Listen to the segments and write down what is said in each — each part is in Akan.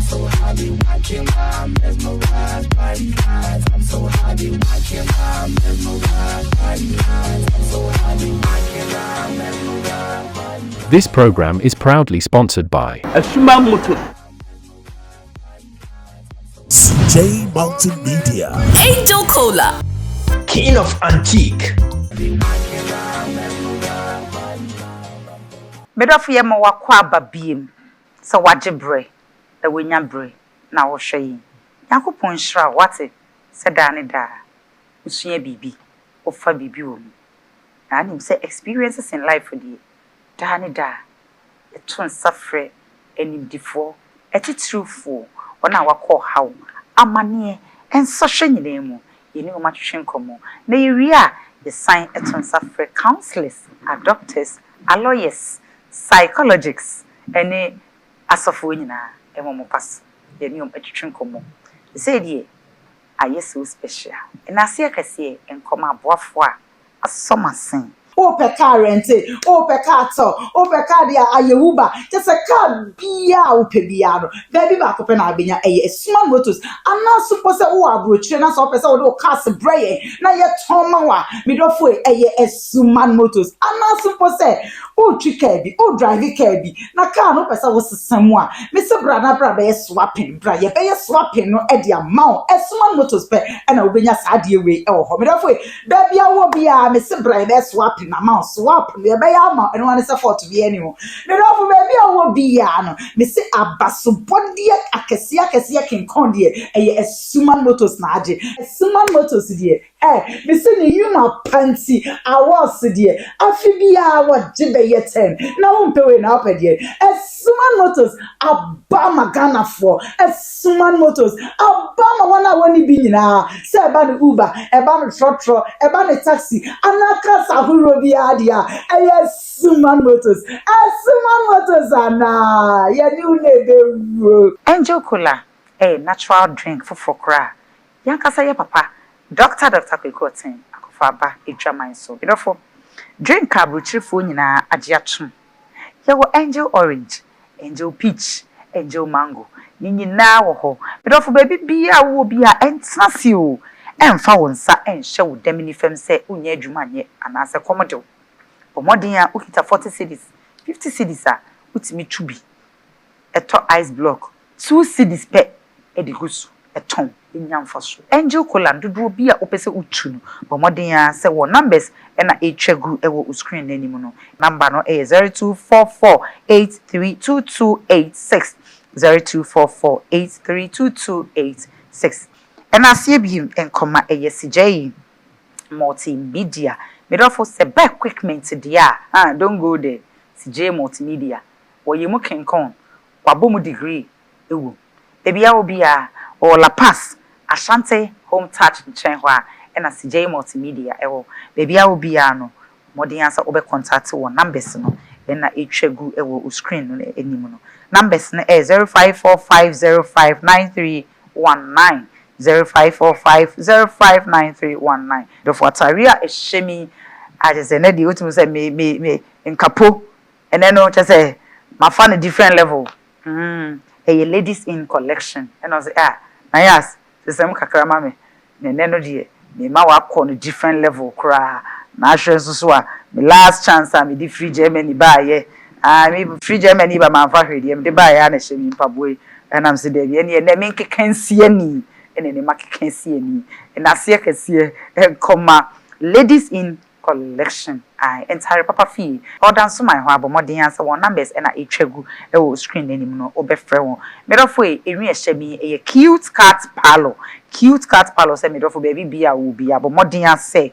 so happy watching my mesmerized body eyes. I'm so happy watching my mesmerized body eyes. I'm so happy watching my mesmerized body eyes. This program is proudly sponsored by CJ Multimedia, Angel Cola, King of Antique. Medofu ye ma wakwa babiem se wajebre e wenyabre na wo hwe yakopon hira wate se da ne da usua bibi ofa bibi wo mu na nim se experiences in life for the da ne da eton safre enimdifo etitrufo ona wakọ haw amane enso hwe nyina mu yeni o matwetwe nkomo na yewie a ye sign eton safre counselors, doctors, lawyers, psychologists, any asofo nyina emomo pass yeni o matwetwe nkomo say die aye so special na ase akase enkoma aboafo a asomasen o pe car rente o pe car to o pe car dia ayewuba just a car bia o pe bia no baby ba ko pe na abenya small motors ana suppose o abrochire na so pese o do car se brain na ye toma wa midofo small motors ana suppose o twika bi o drive car bi na car no pese wo sesam a me se bra na bra be swapping bra ye be swapping no e dia ma small motors pe na obenya sa de we e ho midofo baby awo bia me se bra be swapping na ma swap le be ya ma eno ane se for to be anymore me do for baby awo bia no me se abaso body akese kinkon de small motors na age small motors de me se ni yuma panty awas de afi bia wo jibe ye 10 na wo mpewe na opede small motors abama Ghana for small motors abama wana woni bi nyina se eba no Uber eba no trotro eba no taxi anaka sahuro bi adia small motors ana ya ni unebe Angel Cola natural drink for kra yankasa ye papa Dr. Kwekwoten akofaba edwaman so bidofo drink abrochirifo nyina agiatum ye wo angel orange, angel peach, angel mango nyina wo ho bidofo baby bia wo bia entase o emfa wonsa enhye wo demini fem se unya adwuma nye anase komodew pomodin a ukita 40 cedis 50 cedis a utimi tubi eto ice block 2 cedis pe edigusu eton enyamfaso Angel Cola dodo bi a opese utu no pomodin a se wo numbers na etwagu ewo screen nanim no number no 0244832286 0244832286 and asie biem enkoma CJ multimedia medofo se ba equipment dia don't go there CJ multimedia wo yemu kenkon kwabomu degree ewu bebia obi a o la pass Ashanti home touch nchen ho a na CJ multimedia ewo bebia obi a no modern answer obe contact wo numbers no na etwagu ewo screen no enim no numbers no 0545059319 0545059319 do for taria ehemi ajese na di otimu say me nkapo ene no che say ma fa na different level ladies in collection and I say Nayas sesem kakra ma me ne no de me ma wa ko no different level kra na ahwe so a me last chance am di free Germany ba ye me free Germany ba ma fa hwede me de ba ya na hyemi mpaboy and am say de be ne me nkekansie ni ene ne makekansie ni na ase kase koma ladies in collection entire papa fee order so my ho abomodin answer one numbers na etwagu e screen nanim no obefre won medofo enwi ehemi e cute cat parlor say medofo baby bia wo bia abomodin answer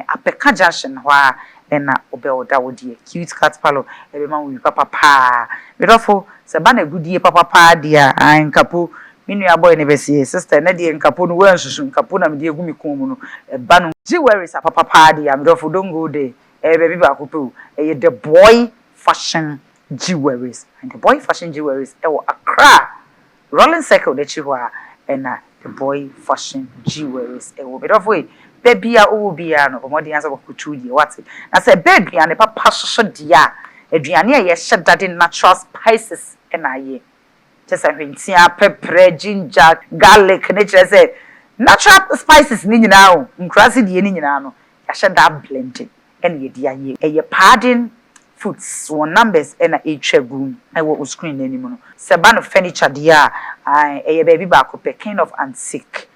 apeka junction ho a na obe oda wo die cute cat parlor e be ma wo papa pa medofo se ba na gudie papa pa dia nkapo minu ya boy ne besi sister na die nkapo no wan susu nkapo na me die gumi kon mu no ba no jewelry sa papa pa dia medofo don't go there baby ba ko pe the boy fashion jewelries and the boy fashion jewelries e wo Accra rolling circle de chiwa na the boy fashion jewelries e wo medofo baby a wo bia no pomodi ansa ko kutu die what na say baby and papa so dia aduane a ye hyedade natural spices na ye just a hintia, pepper, ginger, garlic, nature say natural spices ni nyina o nkrasi de ni nyina no ya hye da blending ene ye dia ye eye padding foods one numbers ena etwagum I wo screen anim no se ba no furniture dia eye baby ba ko pe king of antique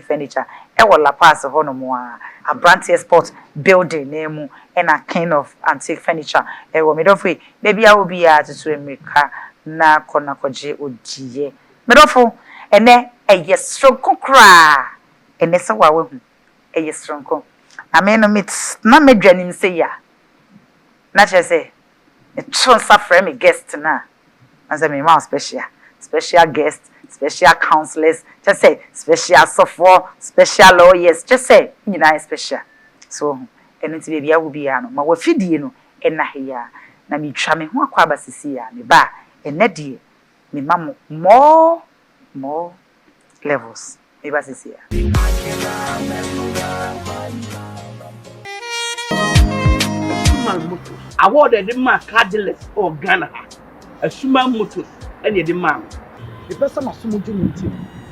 furniture e wo la pass ho no mo a brand sport building name ena king of antique furniture e wo medofo baby a obi a tutu emeka na kona koje odie medofo ene eye stronko kra ene se wa we hu eye stronko ameno mit na medwanim se ya na che se e tronsa frame me guest na as me ma special guest special counselors just say special software special lawyers just say nyina special so ene ti bia wo bia no ma wa fidie no ena heya na mi twa me ho akwa basisi ya me ba ene die me mamo more levels. Me basisi ya. Motors. Awarded the man Cadillac or Ghana. A Suman Motors and the man. The person of Sumuju.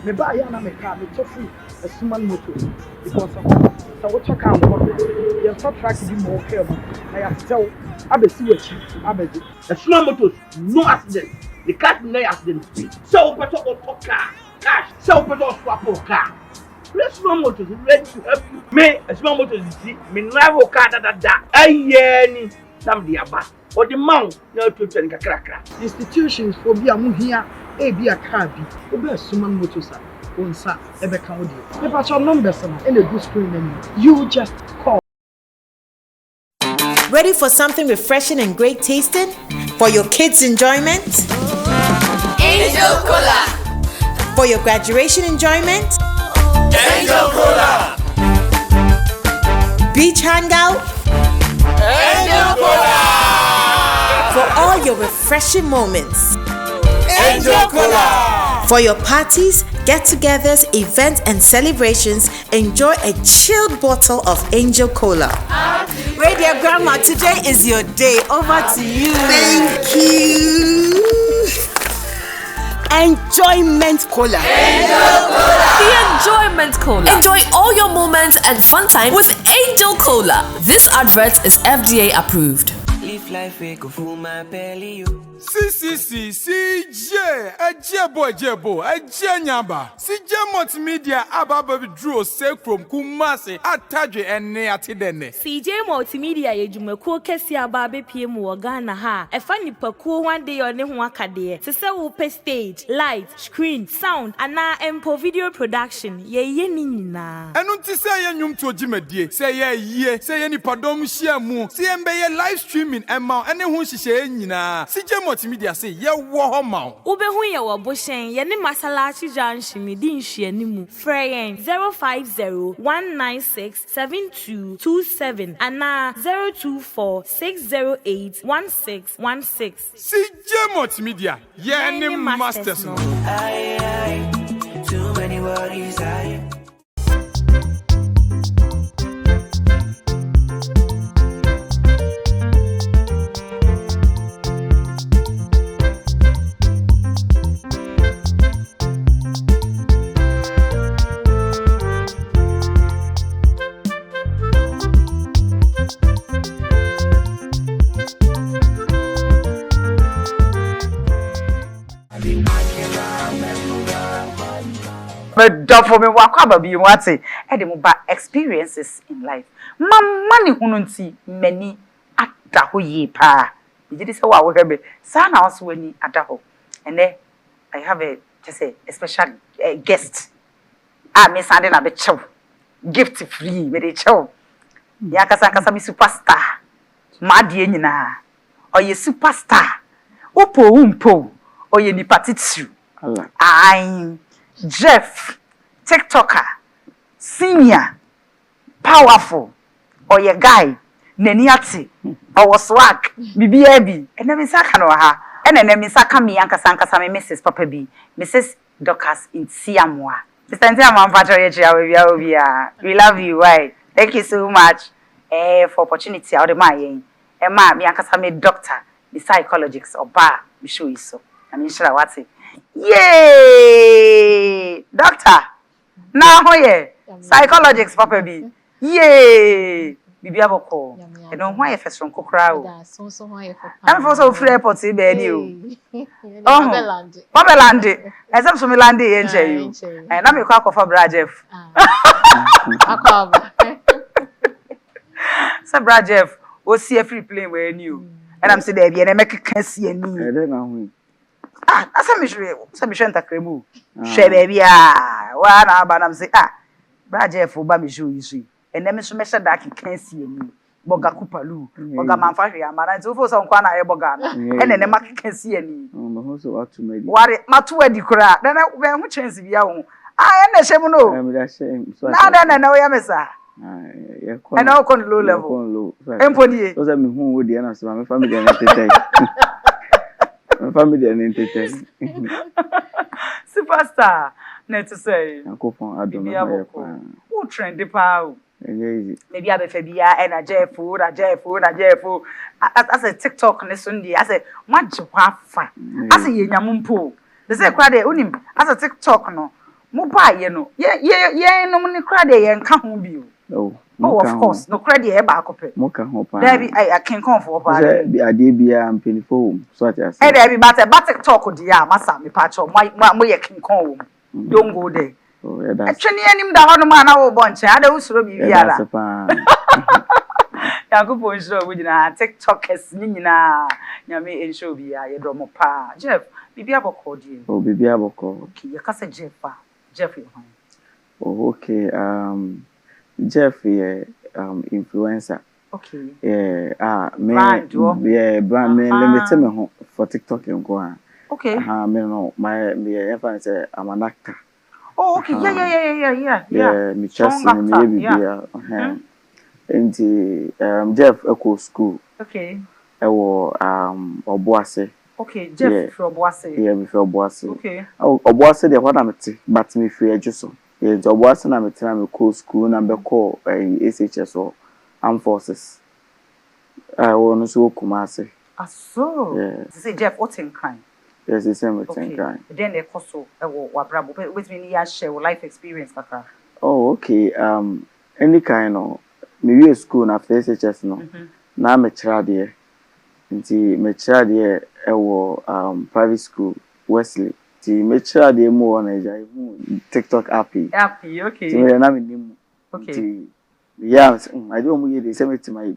Me buy yana me car, me free a Suman Motors because so what you can you're not tracking you more careful. I have to tell Abbey Sewage, Abbey. A Suman Motors, no accident. The car no accident. So better or car. Cash, so better swap or car. Let's no motors ready to help you. Me, a small motors see, me rival car that. Aye, somebody about. Or the mount, no to tell cracker. Institutions for be a here, a be a car be, or be a small motors. On sat, ever come with you. The patch numbers and a good screen, you just call. Ready for something refreshing and great tasting? For your kids' enjoyment? Angel Cola! For your graduation enjoyment? Angel Cola! Beach hangout? Angel Cola! For all your refreshing moments? Angel Cola! For your parties, get-togethers, events, and celebrations, enjoy a chilled bottle of Angel Cola. Radio Grandma, today is your day. Over to you. Thank you. Enjoyment Cola. Angel Cola! The Enjoyment Cola. Enjoy all your moments and fun time with Angel Cola. This advert is FDA approved. Live life we go full my belly you. CJ, Ajebo, Ajanyaba, CJ Multimedia, Ababa Drew, Sake from Kumasi, Ataje and Neatidene. CJ Multimedia, Yejumako, Kessia Babe PM Wagana Ha, a funny paku one day on Nehwakade, to sell stage, light, screen, sound, and now empo video production, ye nina. And not to say a yum to Jimmy, say ye, say any pardon, Shiamu, CMB live streaming, and mount anyone she say, CJ Multimedia say, ye war mount. Ubehuya wa Boshen, Yeni Masalachi Jan Shimi, Din Shianimu, Freyen 050-196-7227, and now 024-608-1616. CJ Multimedia, Yeni Masters. Aye, too many worries, aye. But for me, what be what say? Experiences in life. Money hununti many ataho ye pa. You just say what we have. Son also when ataho, and then I have a special guest. Me sending a bit show, gift free, very show. Yakasa mi superstar. Madi nyina. Or ye superstar. Opo umpo. Or ye ni patitsu. I'm Jeff, TikToker, senior, powerful, or your guy, Neniati, or swag, BBAB, and then Misaka no ha, and then Misaka mi Yanka Sanka Sami Mrs. Papa B, Mrs. Docas in Siamwa. Mr. Ntiaman we love you, why? Thank you so much for opportunity out of my and ma, Mianka Sami doctor, the psychologist or bar, we show you so. I mean, sure, what's it? Yay! Doctor. Now hoye. Psychologist papa bi. Yay! Bibi aboko. E don ho ye feson kokra o. I'm for so free airport e be ni o. Oh. Babelande. Exam so me lande ye nche you. Eh na me kwa kofa bra Jeff. Akwa. Say bra Jeff, o see free plane we ni o. And I'm say there be na make kan see ani. E dey na hu. Asa me hwe ntakremu. Hwe baby wa na aba na say bra Jeff o ba me hwe yi. Ene me so me hye da kan see ani. Boga kupalu boga manfa hwe amara nti ofo so nkwa na ye boga na ene ne makeka si ani me ho so watu medi ware matu adi kura na be hu chance bia wo ene hye no me da hye so na we yamesa ye ko ene o kon low level empodie so say me hu wo die na so me family na tete me family na tete superstar net to say akopon adom na ye pa wo trend pa o easy maybe abefa bia and a Jeffery as a TikTok ne sundi as a magwa fa as a yenyamumpo they say kra de unim as a TikTok no mo ba ye no ye no ni kra de ye nka ho bi o of course no kra de e ba akope mo ka ho pa there be I can come for pa bi ade bia ampenifo so at as e there be but TikTok de ya masa me pa cho mo ye kin kon wo don't go there. Oh, yeah, that's actually any da hono ma na wo bonche ada usoro bi biara yakupo nsho wo gina TikTokers ni nyina nyame ensho bi ya ye domo pa Jeff bibi aboko die oh bibi aboko okay ye kasa Jeffery oh okay Jeff influencer okay me brand me limit me ho for TikTok enko okay me no my me say I'm an actor. Oh, okay. Yeah. Me trust me maybe and Jeff echo school. Okay. Ewo Obuase. Okay, Jeff from Obuase. Yeah, me from Obuase. Okay. Obuase dey what am te, but me free ejuso. Yeah, Obuase na me tell me call school na be call SHS or Armed Forces. I want to so Kumasi. So. Yeah. Say Jeff what in crime? Yes, it's same with crime. Then they also wabrabo with me ya share life experience kaka. Oh, okay. Any kind of me school na after SHS no. Na me chade nti me chade private school Wesley. Ti me chade mo na ja TikTok app. Okay. Ti me na me nim. Okay. Yeah, I don't mo ye dey same to my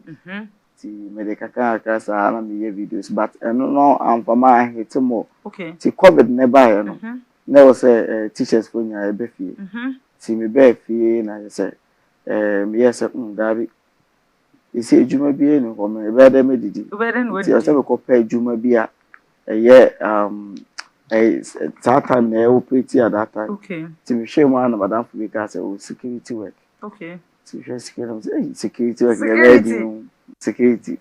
ti me de kaka sa na me videos but no am for my hit more. Okay. Ti COVID never no. There was teachers for nya e be fie. Ti me be fie na say yes dabi. You see ejuma bi no ko me be dem didi. Ti o se be ko pa ejuma bi a that time na operate at that time. Okay. Ti me share one madam for because security work. Okay. Ti security work security.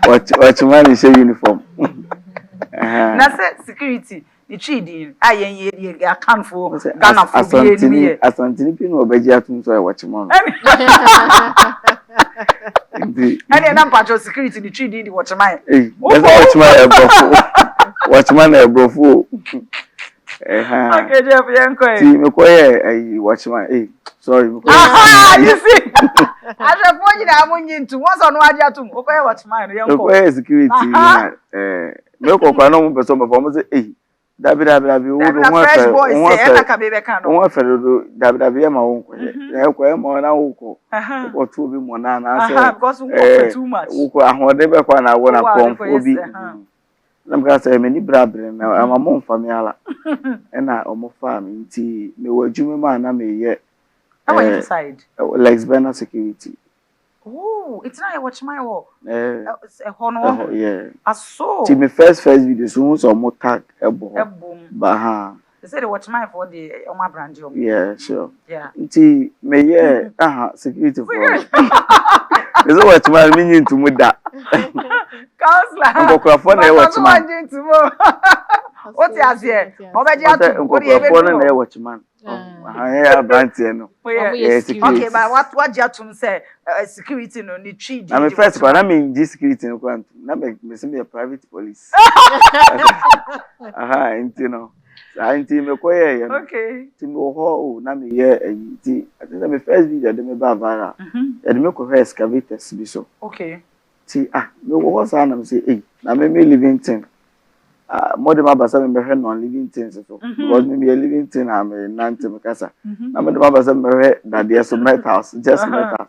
Watch man is uniform. Na say security the chidi ayen account for Ghana for be asantini pin obeji atun so watch man. Any na patro security the chidi the watch man. Watch man e brofo. Okay, Jeff, yanko. See me koye watch man. Sorry. You see. I just want you to amunyi ntu. Once on waji atum. Okoye watch man yanko. Okoye security me ko kwa no mo person me for say dabi wo fresh boy say na ka bebe kan no. Won fe do dabi e ma won koye. E ko e mo na wo ko. Ko tu bi mo na na say. Because we go too much. Wo ko ahode be kwa na wo na kom obi. Na mga say me ni brabre na amamo mfami ala. E na omo fam nti me wadwuma ma na me ye. How are you decide? Lesbian security. Oh, it's not a watch my wall. It's a honor. Yeah. I saw. See my first video so more tag boom. Bah. They said watch my for the my brand job. Yeah, sure. Yeah. See me security for. Is watch my meaning to muda. Counselor. Go for na watch my. What is here? Obeji what do you do? Watchman. I brand no. Okay, but what Jatum say? Security no need tree. I'm first one. I mean, this security no want. Na me a private police. You know. I me koye ya. Okay. Ti me ho na me ye ti. I think my first video de me ba viral. E de me ko excavators bi so. Okay. Ti me wo sa na me say na me living thing. More than my basa me be no living things so. Because me be a living thing am nante me kasa. Na me de my basa me that there so metals, just metals.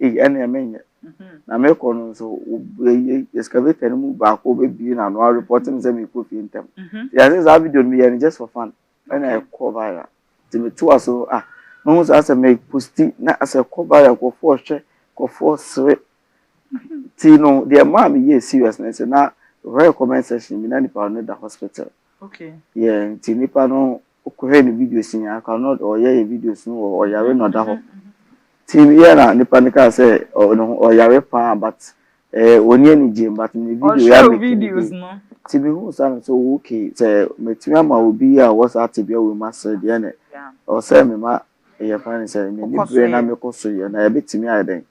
Ene me na me ko no so excavator no mu ba ko be bi na no reporting say me ko fi intem. Yeah, this video me here just for fun. When I cover ti me to so no so as me posti na as a cover ko for hwe ko for sre. Ti no the man me seriousness na right comment section me na nipa no da hospital. Okay. Yeah, ti nipa no ko he ni videos ni aka no or ye videos no or yare no da ho. Ti here na nipa nika say or yare pa but oni ani jim but me video ya make videos no. Ti me hu say so okay say metimi ama obi a was at bia we master de na. Or say me ma e fan say me ni brain na me ko so ye na e betimi aden.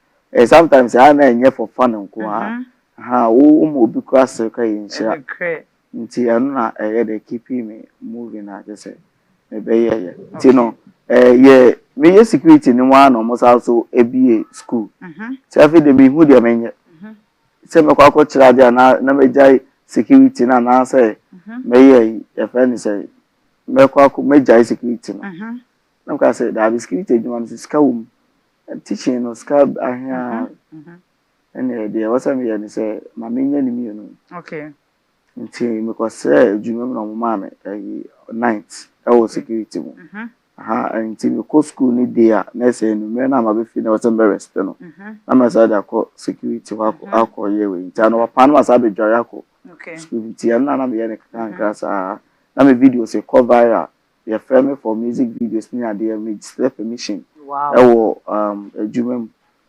Sometimes I na enye for fun nko wo mo bi kwa se ka yin sha nti anu na dey keeping me moving na just say me be ye ti no ye me ye security ni one no mo so ebie school ti afi de me hu de menye se me kwa kira de na me jai security na say me ye e friend say me kwa me jai security no na ka say da security you want to school teaching no scab ahia and there was me and say mama nya ni mi no okay nti me ko say adwuma no mo ma me night e wo security mo nti me ko school ni dia na say no me na ma be fi na was be rest no na ma say da ko security wa ko ye we nti no pa no asa be dware ako okay school nti na me ye ne kan krasa na me video say cover ya frame for music videos ni ade me display permission. Wow. Adwuma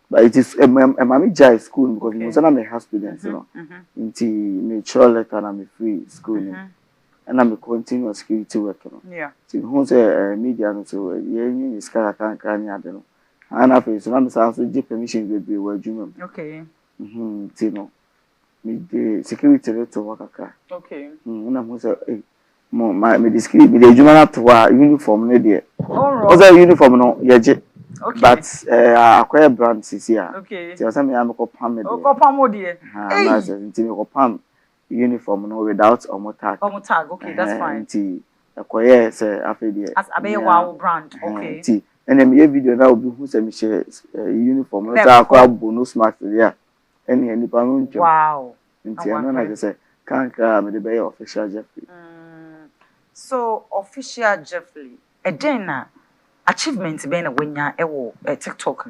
but it is a mommy jai school because most of my students, you know. Until me throw letter na me free school, and I me continue security work, you know. Yeah. So who say media no so ye is can ade no. And after so na me say so give permission be we adwuma. Okay. You know. Me the security to work aka. Okay. Na who say me discreet me the adwuma na to uniform no there. Alright. What's that uniform no ye okay. But acquire brand here. Okay. So some am ko pam me. Ko pam mo de. Na say nti ko pam uniform no without omo tag. Omo tag. Okay, that's fine. Nti acquire say afi de. As abe wow brand. Okay. Nti ene me video na obi hu say me share uniform no say akwa bonus smart there. Ene nipa no ntwe. Wow. Nti ano na just say kan kra me de be official Jeffery. So official Jeffery. Edena achievement been when ya TikTok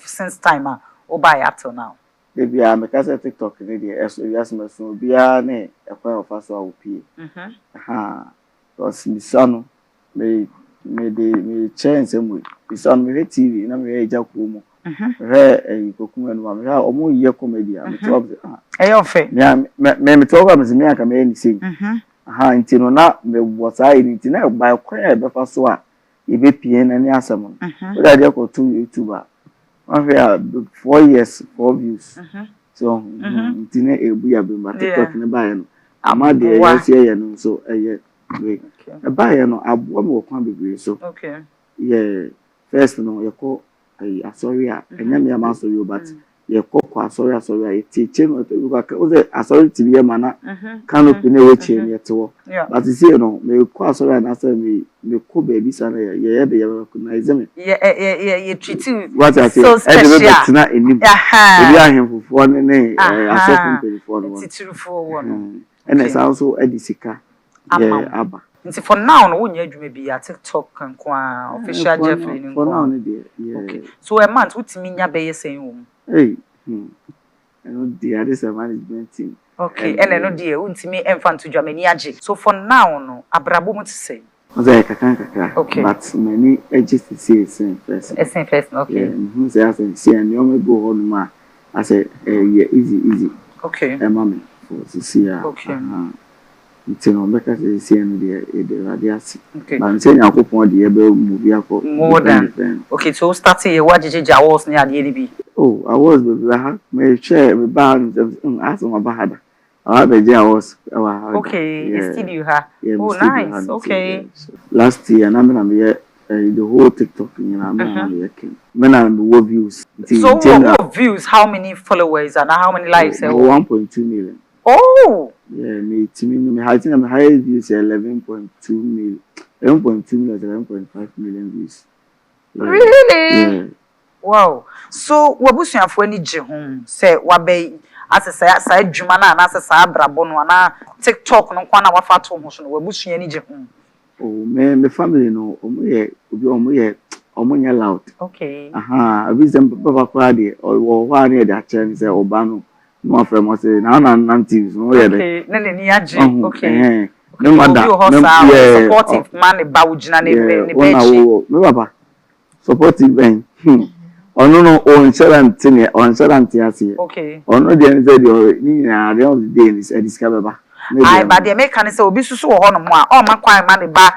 since time or by up till now. Baby, I'm a case TikTok in the yes, my son be a ne a point of us or P. Because my son may change some way. His son me TV, and I'm a jacumo. A cocoon and one, or more year comedy. I'm a fair. Me talk about me, I can make anything. Until now, was I in it by a prayer before so. Ibe PN any asam. But I dey go to YouTuber. One here 4 years 4 views. So ntine ebu ya be ma TikTok ne ba ye no. Ama dey yes ye no so we. E ba ye no abo me kwan bebre so. Okay. Yeah. First no ye ko asori a enya me ama so yo but ye ko asori a teach no to go ka o say asori ti be ma na canopy ne we tie ne to. But you see no me ko asori na say me ko baby sana ye dey recognize me. Yeah, treat you so special. Na enim. Ebi ahemfofo ne asofo mpelifo no. Titirufo wo no. And it's also edisika. Yeah, aba. Nti for now no wonya adwuma bi ya TikTok nko official Jeffery nko. For now no dey. Yeah. Okay. So a month utimi nya be yesen wo. Hey. And the other is a management team. Okay. And no dey untimi emfa nto dwamani age. So for now no abrabo mu say. Okay. But many edges to see same person. Same person, okay. Who say as see and you may go on ma. I say yeah easy. Okay. Mommy for to see her. Okay. nti no make say see no the radiasi but say yakopon the ebe movie akọ more than okay so starting here what did awards near the be oh awards be ha me share me ba ask my bahada I have a awards okay the studio ha oh nice okay last year na me the whole TikTok when I'm views so what views how many followers and how many likes 1.2 million. Oh yeah, me highest views 11.2 million. 11.2 million, 11.5 million views. Yeah. Really? Yeah. Wow. So, wabusuafo ani je hom say wabe asesa sa adwuma na na asesa abrabo no na TikTok no kwa na wafa to ho so no wabusua ani je hom. Oh, me family no omo ye loud. Okay. Abi sem papa kwa de o wa na de a chen say oba no no afre mo say na nantives no ye de. Okay. Na ni aje. Okay. No matter. Supportive man ba ugina ne beji. Me papa. Supportive ben. No, on ase. Okay. Ono de nze de ni na the of the day is discover ba. Ai ba de make kan say obi susu wo hono mo a o makwan ma ne ba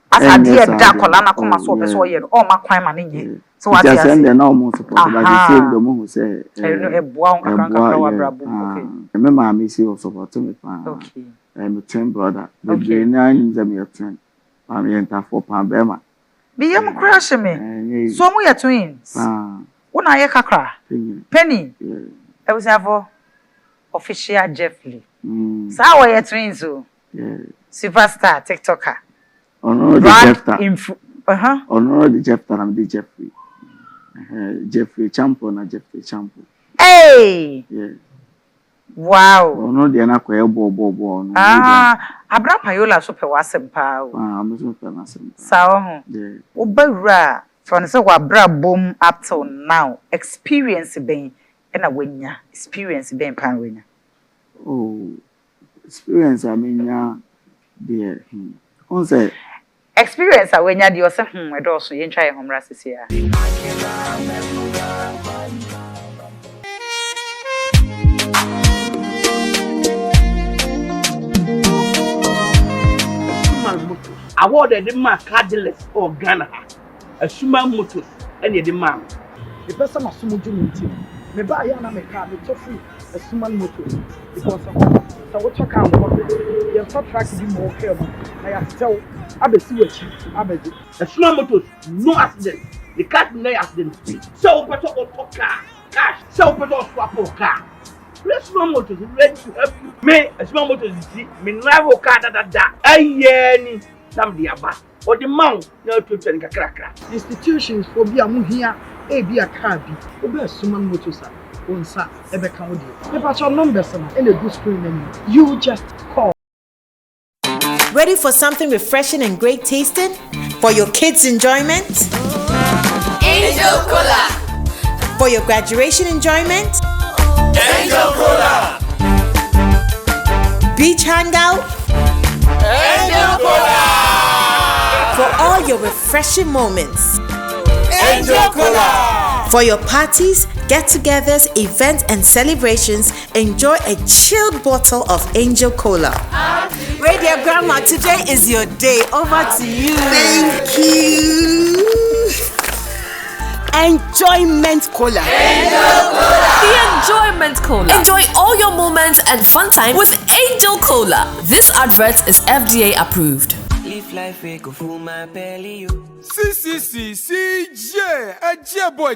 asade e da kola na koma so be so ye no o makwan ma ne nye. So what you say? They now more support but the same the mo say e boa on kakra wa brabo. Okay. Me ma me say support me pa. Okay. I'm a twin brother. The Ghanaian Movie Actress. I'm enter for Pambema. Be yam crash me. So mo ye twins. Una ye kakra. Penny. I was have official Jeffery. Sa wo ye twins o. Superstar TikToker. No the Jeffery. No the Jeffery, I'm the Jeffery. Jeffery champion na Jeffery champion. Hey. Yeah. Wow. No dey na kwa bo. Abra payola so pe wasem pa o. I'm so pe wasem. Sawo ho. Yeah. Obawura from say wa bra bom up till now. Experience ben na wanya. Experience ben pan wanya. Oh. Experience I mean ya there. On say experience awenya dey say e do so ye ntwa ye homra sisi ya. Awarded the man Gladys or Ghana. A human motors and the man. The person of Sumu Jumiti. Me buy yana me car, me Jeffery, a human motors. Because of what you can want. You're not trying to be more careful. I have tell Abbe Sewage, Abbe. A human motors, no accident. The cat no accident. So, better or car, cash, so better swap or car. Let's small motors ready to help you. Me, a small motors, see, me never car that. Aye, Nam diaba or the mount no to turn kakra. Institutions for be a muhia, a be a car be, over suman motosa, on sa, ever count you. The patch on numbers and a good screen menu. You just call. Ready for something refreshing and great tasting? For your kids' enjoyment? Angel Cola. For your graduation enjoyment? Angel Cola. Beach hangout? Angel Cola. For all your refreshing moments. Angel Cola. For your parties, get-togethers, events, and celebrations, enjoy a chilled bottle of Angel Cola. Radio Grandma, today is your day. Over to you. Thank you. Enjoyment Cola. Angel Cola. The Enjoyment Cola. Enjoy all your moments and fun time with Angel Cola. This advert is FDA approved. Live life we go full my belly you. CJ, a jebo,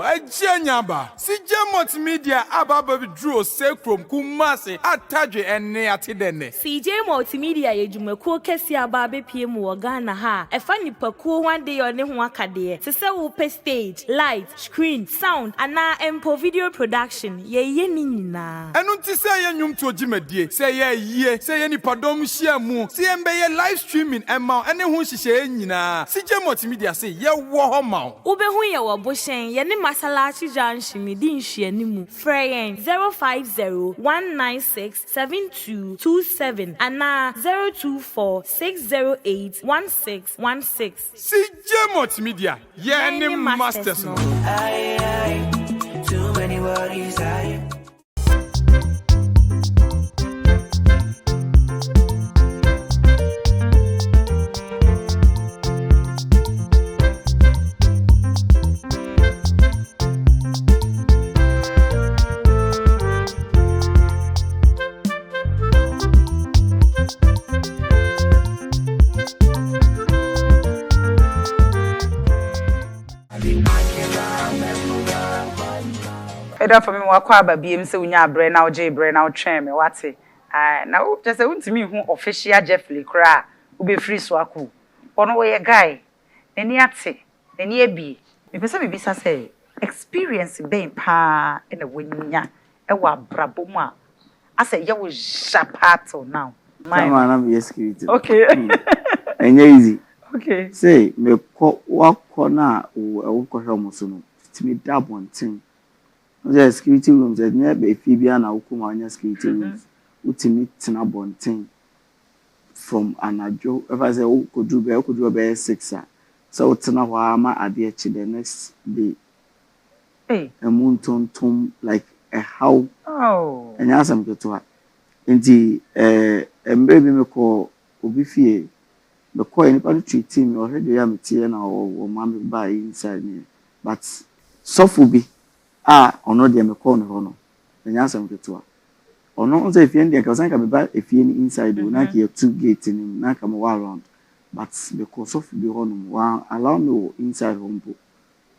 a janyaba. CJ Multimedia ababa draw sekrom kumase ataje ene atidene. CJ Multimedia yejumekuo kesi ababe PM wo Ghana ha. Efa nipakuo one day one ho akade. Se se wo pe stage, light, screen, sound ana empo video production. Ye ni nyina. Enu nti se ye nwum to gimedie. Se ye yie, se ye nipadom hia mu. Se ye mbe ye live streaming ema ene ho hihye nyina. CJ Multimedia say ye wo ho ma. Ubehu ye wo boshen ye ne masalachi janshimi di nhye nimu. Freyen 050-196-7227 ana 024-608-1616. CJ Multimedia ye ne masters no. Too many worries da for me wakwa ababiem se unya abre na oje bre na otwen me wate na wo just say untimi hu official Jeffery kra wo be free so akụ ono wo ye guy eni ate eni abi me pese me bisa say experience ben pa na wonya e wa brabo mu a ase ye wo japato now come on am yes security okay enye easy okay say me ko wakọ na wo ko hwe mo so no timi dabontin the security rooms that near be fibia na ukuma anya security rooms utimi tina bontin from anajo if I say o kodu be 6 so tina wa ma ade echi the next day emuntontom like a how enya asam keto nti embe bi me ko obi fie me ko any part treat me already am tie na o ma me buy inside me but sofu bi ono de me call no no enya asem keto ono nze efie ndi ka san ka me ba efie ni inside o na ke two gate ni na ka me wa around but because of bi ho no wa allow me inside home bo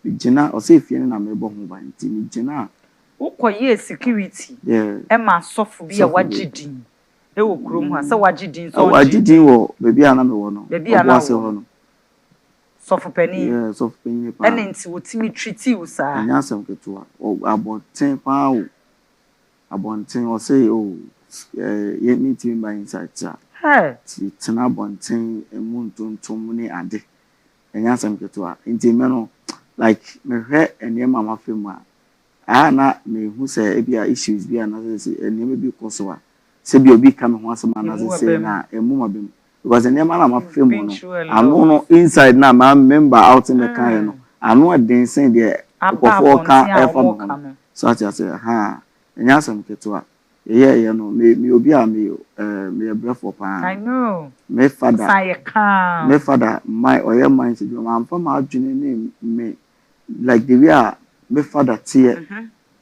bi gina o se efie ni na me bo ho ba nti mi gina ukoye security e ma sofu bi ya wagidin e wo krom ha se wagidin so wagidin wo bebi ana me wo no obo se ho no sofu pani sofu pani pa ene nti wotimi treaty wo sa anya asem keto abonten pa wo abonten o say ye ni timi ba inside ta ti tina abonten emuntontom ni ade anya asem keto nti me no like me hwe ene mama femu na me hu say e bia issues bia na say ene me bi koso se bi obi ka me ho asema na say na emu mabem because ene ma na ma femu no anu no inside na ma member out in the car no anu dancing there for can ever so I say enya asem keto ye no me obi a me brefo pa I know me father my oye mind say am fa ma adwene ne me like the way me father tie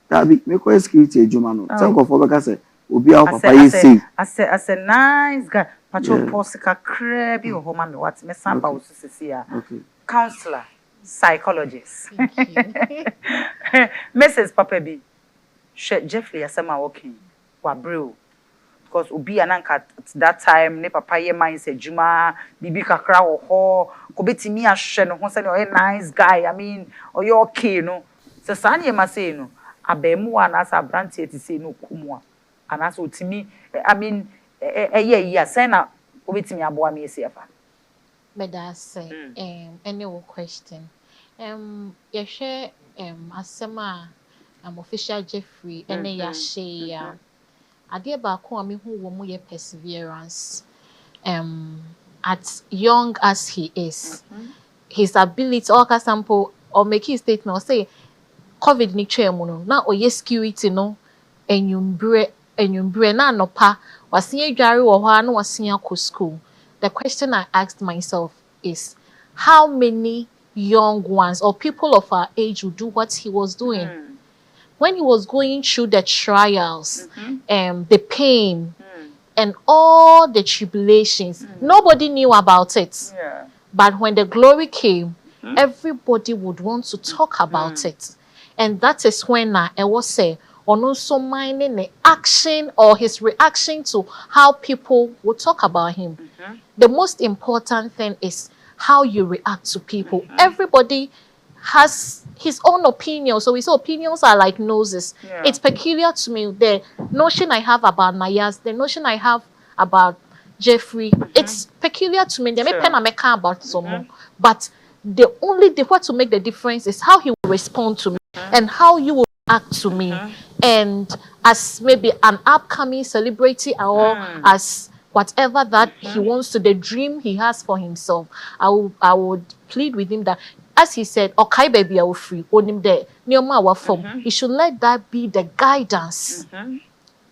that be me ko security ejuma no say go for be say obi a papa yi say as a nice guy patrol posika kra bi ho ma me what me samba wo sisi a counselor psychologist Mrs. Papa B Jeffery asema working wa bro because obi ananka at that time ne papa ye mind say juma bibi kakra wo ho ko betimi ahwe no ho say no nice guy I mean oyo okay no se sanye ma say no abemu ana sa branch eti say no kumwa ana so timi I mean ye say na obetimi aboa me say fa me da say any question ye share asema official Jeffery ene ya she ya ade ba ko me hu wo mu ye perseverance at young as he is his ability or sample or make his statement or say covid ni twemu no na oye security no enyumbre na nopa wasen adware wo ho na wasen akọ school. The question I asked myself is how many young ones or people of our age would do what he was doing when he was going through the trials, the pain, and all the tribulations. Nobody knew about it. But when the glory came, everybody would want to talk about it. And that is when I was say, on also minding the action or his reaction to how people would talk about him. The most important thing is how you react to people. Everybody has his own opinion, so his opinions are like noses. It's peculiar to me. The notion I have about Nayas, the notion I have about Jeffery, it's peculiar to me. They may pen and make about someone, but the what to make the difference is how he will respond to me and how you will act to me. And as maybe an upcoming celebrity or as whatever that he wants to, the dream he has for himself, I would plead with him that, as he said, okay, baby, I will free. He should let that be the guidance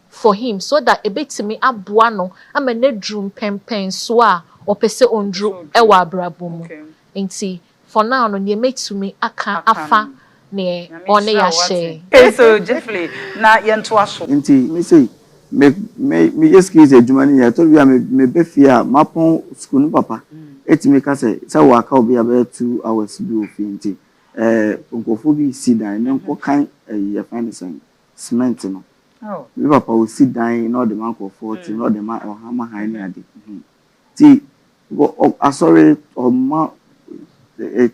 for him, so that a bit to me abuano, I'm a nedroom pen soa or pese ondru ewa brabum. Ain't for now, no, you make to me aka afa ne one ya share. So Jeffery, na yentu aso. Inti me say me just kiss a jumani. I told you me be fear mapon school papa. Etimi ka say waka obi about 2 hours do fi nti nkofo bi si dan ne nko kan ye find sen cement no. Oh. Me papa will sit down no the man for 40 no the man or hammer high near the. Ti sorry or ma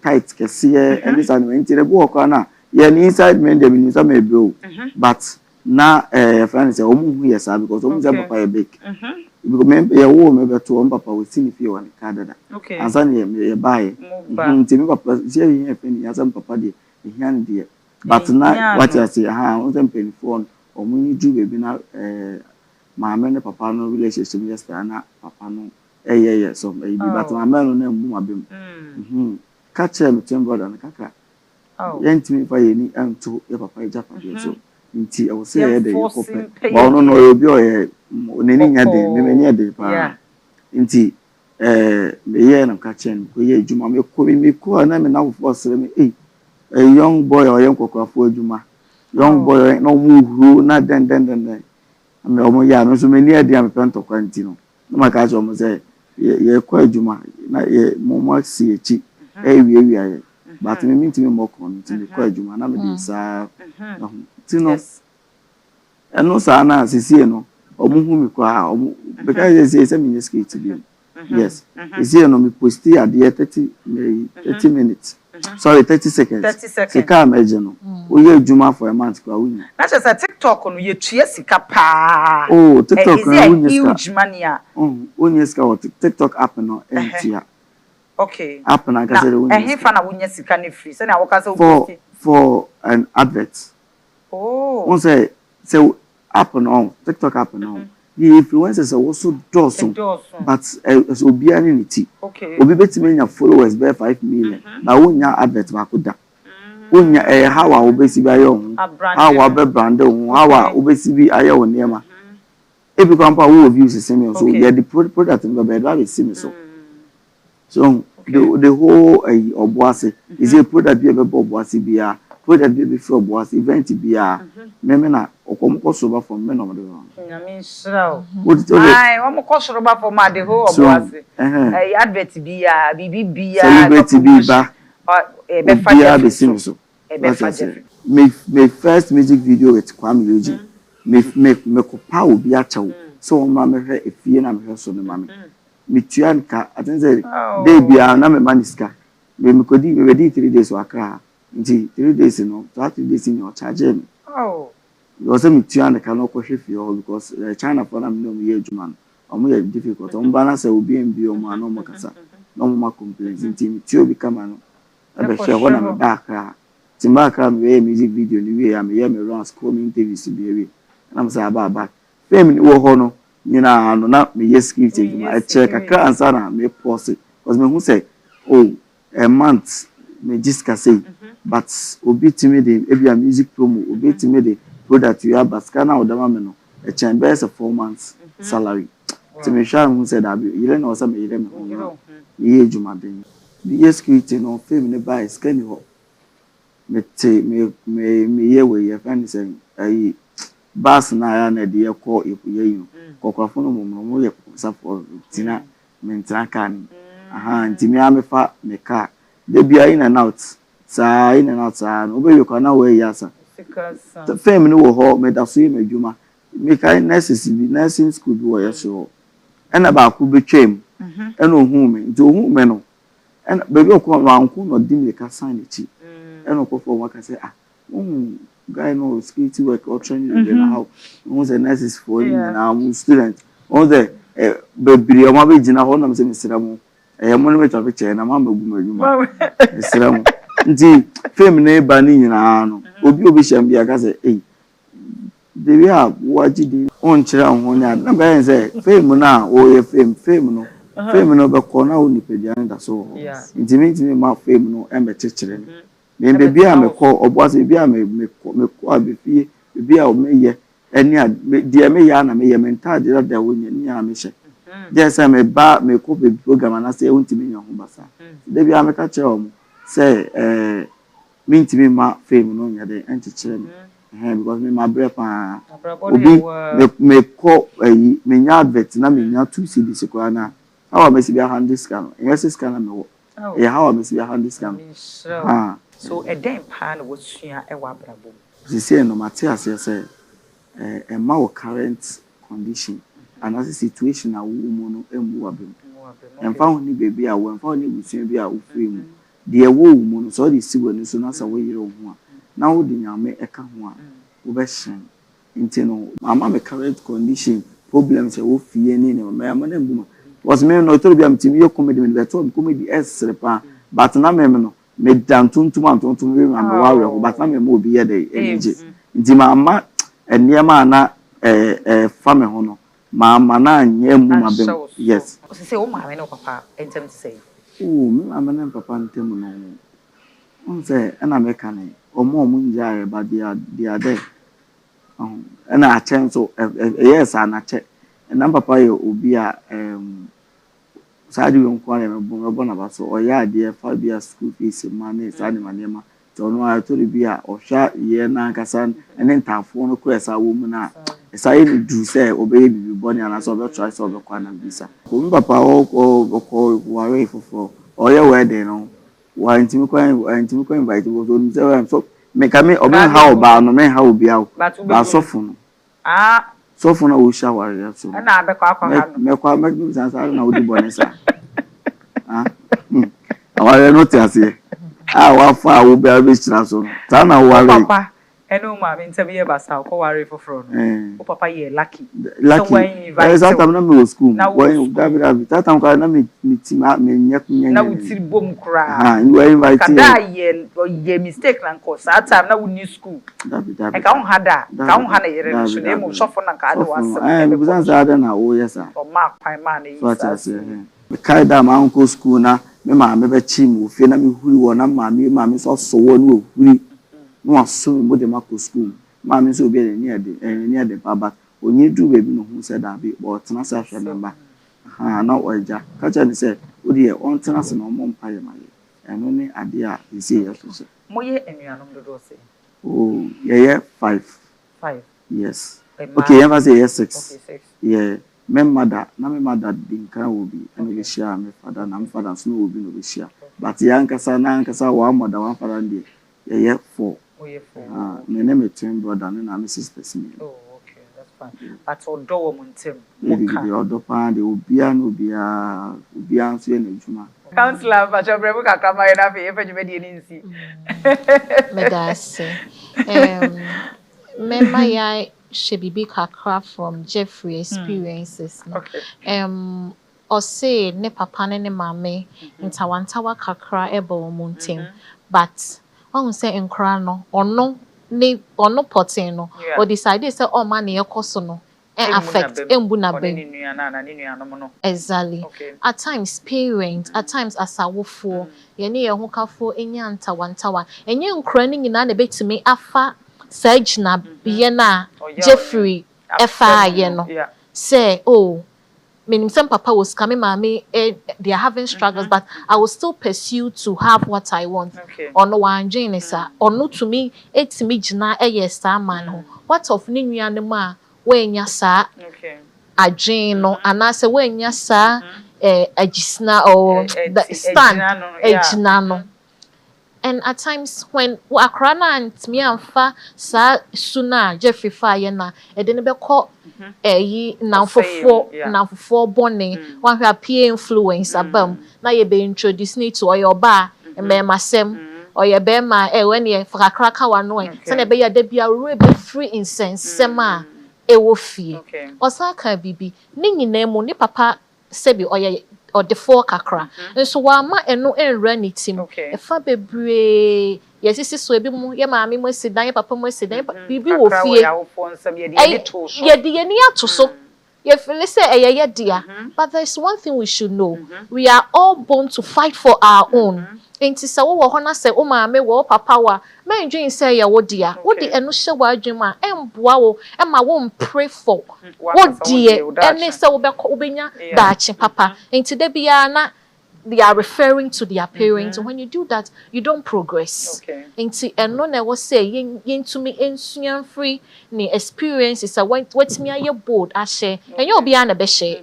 tight kesiye and this and when the book na yeah inside men dem inside me bro. But na friend say omu here sir because omu say papa e big. Because me ya wo me beto on papa we see me feel one Canada. Okay. And san ye buy. Nti me papa say here pen ya san papa de hian de. But na what you say on some pen phone omu ni ju baby na maame ne papa no relationship just na papa no so but maame no na mbu mabem. Catch him twin brother na kaka. Oh. Yentimi fa ye ni anto ye papa Japan so. Nti I will say the open. But no obi o ye neni nya de me nya de pa. Nti me ye na ka chen ko ye adwuma me ko na me na force me a young boy or young kokofo adwuma. Young boy no mu na den me omo ya no so me ni ade am pento kwanti no. No ma ka so mo say ye ko adwuma na ye mo si echi wi aye. But me mean to me more con to me ko adwuma na me dey sa no and no sa na sisi no omuhu mi kwa because they say me skate to be yes sisi no me post ade 30 minutes sorry 30 seconds 30 seconds sika meje no oye adwuma for a month kwa wunya na just a TikTok no ye tua sika pa TikTok no wunya huge money wunya sika what TikTok app no entia okay app na ka say wunya he fa na wunya sika ne free say na wo ka say for an advert. One say app no TikTok app no. The influencers are also dozen, but so be an unity. Okay. Obi betimi nya followers be 5 million. Na wonya advert ba ko da. Wonya how a obesi bi ayo hu. How a be brand hu. How a obesi bi ayo hu niam. E bi kwampa wo views same so yeah the product no be do see so. So the whole oboase is a product be oboase bia. Product be for oboase event bia. Me na okomko so ba from me no mo do. Na me nsraw. Ai, wo mo koso ba for ma the whole oboase. Advert bia, bibi bia. Celebrity bia. Be fa Jeffery so. Be fa Jeffery. Me first music video with Kwame Loji. Me ko pa obi a chawo. So o ma me hwe efie na me hwe so me ma me. Me tuan ka atenze dey bia na me maniska. Me ko di me di 3 days wa kra. Nti 3 days no, 3 days ni o charge me. Oh. Because me tuan ka no ko hwe fie because China for na me no ye adwuma no. Omo ye difficult. Omo ba na say obi enbi o ma no mo kasa. No mo ma complain. Nti me tuo bi kama no. Ebe hwe ho na me back ra. Timba ka me music video ni we am ye me run school me interviews bi we. Na me say aba fame ni wo ho no. Nyina no na me yes script adwuma. E check akra ansa na me pause. Because me who say a month me just can say but obi timi de ebia music promo obi timi de product you have baska na odama me no e chen be 4 months salary timi sha who say that you know say me yire me ho ye adwuma den the yes script no fame ne buy scan ho me ye we ye fan say ayi bas na ya na de ye ko ye you kokwafo no mo ye support tina mentra kan ntimi amefa me car de bia in and out sa no be you kana we yasa the fame no wo ho me da so me adwuma me kai nursing school bi wo yeso ena ba ku betwem ena ohu me nti ohu me no ena be bi ko wanku no di me ka sign echi ena ko for waka say guy no skills work or training in how who's a nurses for na student on the be o ma be gina ho na me say me sira mo mo no me to picture na ma magu madwuma esira mo nti fame na ba ni nyina no obi sham bia ka say de we have waji di on kira ho nya na ba yen say fame na o ye fame no be ko na o ni pedia nda so nti me ma fame no e me chekire ni me bia me ko oboase bia me ko abefie bia o me ye eni a de me ya na me ye mental de da wo nya ni a me hye yes I me ko be program na say untimi nya ho basa de bia me ka kire o say me ntimi ma fame no nya de enchekire me because me ma bre pa obi me ko me nya advert na me nya 2 cds ko na how am si bia hand scan yes scan na me wo how am si bia hand scan so a dem pa na wo sua e wa brabo si say no mate ase say my current condition and as a situation a woman emu abem and found ni baby a when found ni busu bi a ofri mu de wo mu so de si wani so na sa wo yire ho a na wo de nyame eka ho a wo be hyen nti no mama me current condition problems e wo fie ni ne mama na mbuma was me no to bi am timi ye comedy me beto comedy esrepa but na me no me dan tuntum antuntum we ma wa we but na me mo obi ye de enije nti mama eniema na fame ho no mama na anye mu mabem yes o se o ma me no papa entem say oh me mama na papa ntem no on say na me kan omo njae ba dia there na achen so yes na che na papa ye obi a sadi we nkware me bo na ba so o ya de fa bia school fees money sadi manema to no a to bi a ohwa ye na nkasa ene ntafo no ko esa wo mu na esa ye du say obey bibi boni ana so be try so be kwa na bisa ko mi papa o ware fofo o ye wedding no wa ntimi kwa invite wo so me kame o me ha oba no me ha obi a ba sofo no sofo na wo shower ya so na be kwa ha no me kwa me sansa na odi boni sa aware no ti ase wa fa wo be abechira so ta na ware papa eno ma me ntem ye basa ko ware foforo no o papa ye lucky so when you invite that time na me school when that time ka na me team me nyak na wo tiri bom kra you were invited kada ye mistake na ko that time na wo ni school e ka on hada ka on hana yere so na mo sofo na ka ade wase me busan sa ada na wo yes o ma kwan ma na yi sa me kai da ma uncle school na me ma me be chi mu fe na me huri wo na ma me so wo no huri no aso mo de mako school ma me so be ni ade baba onye du baby no hu se da be but na sa hwe member na oja ka cha ni se odi e on tena se no mo mpa ye maye eno ni ade a isi ye so mo ye enuanom dodo se oh ye 5 yes okay you say yes 6 okay 6 yeah me mother din kan obi ene le share me father na me father so no obi no be share but yankasa na yankasa wa mother one father dey ye 4 me name twin brother na me sisters me oh okay that's fine but odo wo muntem the odo pa de obia no obia so ye na juma counselor ba jo brebo kakra ma na fe e fa juma de ni nsi me da se me ma ya shebibi kakra from Jeffery experiences okay or say ne papa ne mame ntawantawa kakra ebo muntem but on say enkra no ono potin no or decide say o ma na yekoso no affect embu na ben exactly at times parents at times asawofo ye ne ye ho kafo enya ntawantawa enye nkra ni nyina na betimi afa sajna ye na Jeffery efa ye no say oh meaning some papa was coming mommy they are having struggles but I will still pursue to have what I want or no one join sir or no to me it's me jina yes sir man what of ni nuanema when ya sa adwen no anase when ya sa agisna or the stand ejina no. And at times when akrana and me amfa sa suna Jeffery fire na e de ne be call yi na fofo bone one hwa peer influence abam na ye be introduce ni to your bar e me masem or ye be ma when ye frakraka wa no se na be ya da bia we be free incense sema e wo fie osaka bibi ni nyina mu ni papa sebi oye or the four kakra so wa ma eno enra ni tim e fa bebre yes isi so ebi mu ye maami mo sidan ye papa mo sidan bibi wo fie ye de ni ato so ye feel say ye dia but there's one thing we should know we are all born to fight for our own enti se wo ho na se o maami wo papa wa men dream say ye wo dia wo de eno hye wa adwuma emboa wo e ma wo pray for wo die ene se wo be obenya daachi papa enti de bia na they are referring to their parents when you do that you don't progress enti eno na wo say yin to me ensuan free ni experiences what me aye bold a share and you obi na be share.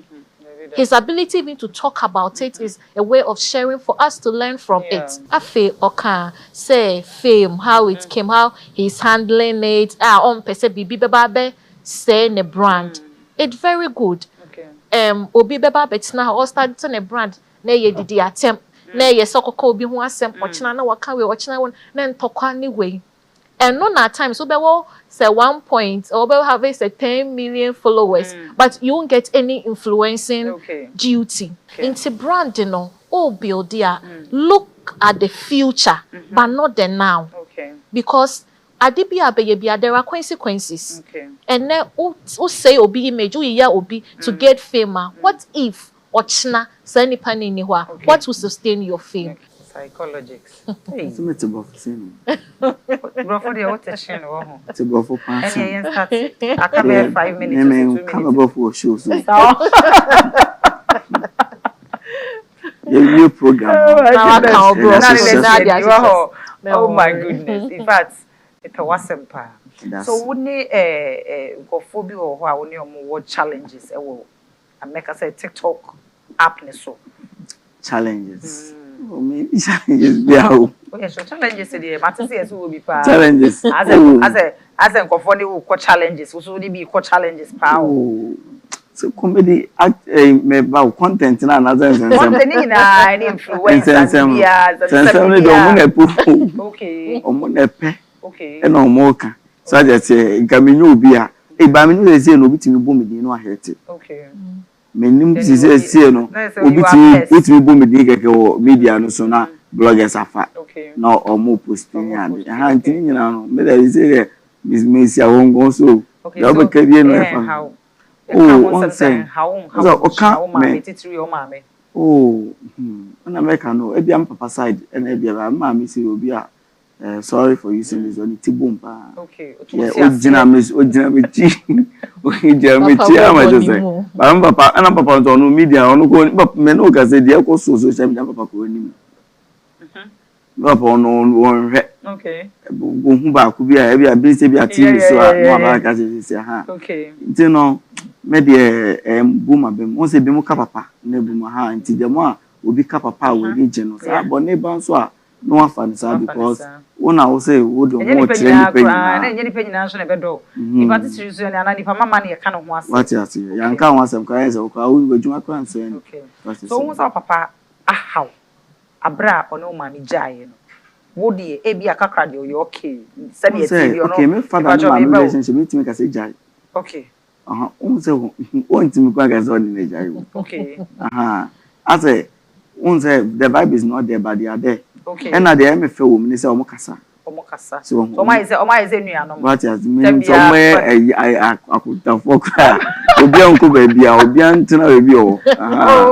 His ability even to talk about it is a way of sharing for us to learn from it. Afe oka say fame how it came, how he's handling it. On pese bibi beba be say ne brand. It's very good. Obi beba betina or start to ne brand na ye didi atem na ye sokoko obi ho asem ochina na waka we ochina won na ntokwa ni we. And no na time so be will say 1 point or be have say 10 million followers, but you won't get any influencing duty. Into brand, you know, oh build there. Look at the future, but not the now. Because adibia there are consequences. And then say obi image obi to get fame. What if ochina say ni pani ni what will sustain your fame? Psychologics. It's a bit of sin. Bro, for the attention, It's a bit of passing. I come here 5 minutes. Come above for shows. Your new program. Oh my goodness. In fact, it's a wasn't pa. So wouldn't go phobia or what challenges? I make us say TikTok app so challenges. Oh, maybe challenges be out. Okay, so challenges today. Matters will be challenges. As a confounded will challenges. Also, they be challenges. Power. So comedy act about content na another sense. Content na influence. Okay. Omonepe. Okay. E na omoka. So I just say gaminyo obi a. E ba me no say no bitimi bo me din no ahete. Okay. Menim say no obitimi bo me din keke wo media no so na bloggers afa. Okay. Na omo posting and ha ntini nyina no me dey say me see awon go so. Okay. So be no efa. Oh, one thing. How oh, when I make no, ebi am papa side, and ebi am mama say obi a. Sorry for using this one. Tibumpa. Okay. Yeah, ojina me am just say. But papa, and papa on no media, on go me no ka say dey ko social media papa ko ni. Papa on re. Okay. Go hu ba ku bi a ebi a bi say bi a TV so a no aba ka say ha. Okay. You know. Me de boom abem won se be mu ka papa na boom ha nti de mo a obi ka papa we ni je no sa bo ne ban so a no afa ni sa because wona wo say wo do mo tire ni pe na enye ni pe nyina so na be do if ati tiri so na ni pa mama na ka no ho ase what you say yan ka ho asem ka yes o ka wo djuma kran so en okay so won sa papa ahaw abra ono ma ni jaye no wo de e bia kakra de yo okay se de TV ono okay me father no ma relationship me timi ka say jaye okay unse ntimi kwa gaza on the jayo. Okay. As unse the vibe is not there but they are there. Okay. And na dey me fe wo me say omo kasa. So my say nua no. What has me somewhere akuta fokra. Obi anko ba bia obi antena ba bi o.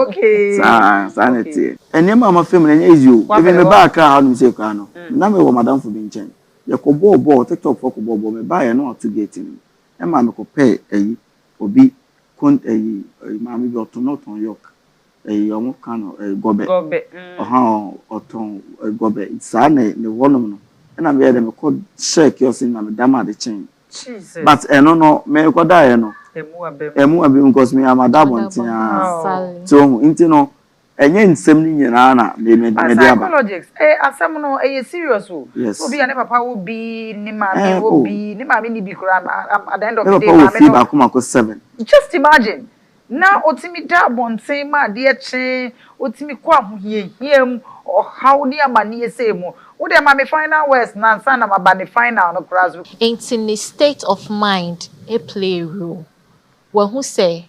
Okay. Sa na tie. Ene mama fam na nya easy o. Even me back ha no say kwa no. Na me wo madam fo bi nchen. Ye ko bo TikTok fo ko bo me ba ye no to get ni. E ma me ko pay obi kon ma me bi oton yok omo kan gobe oton gobe sa na ne wonom no na me dey me ko check your sin na me dama the chain Jesus but no me ko da no emu abem because me am adabontin so inti no enye nsem ni nyina na me dey aba psychologics asem no serious o obi ane papa wo bi ni mama wo bi ni mama ni bi kura at the end of the day mama no 7 just imagine na otimi da bonten ma de eche otimi kwa hohiehiem o how ni amani ese mu wo de ma me final words na nsa na ma ba ne final no class in the state of mind a play role when who say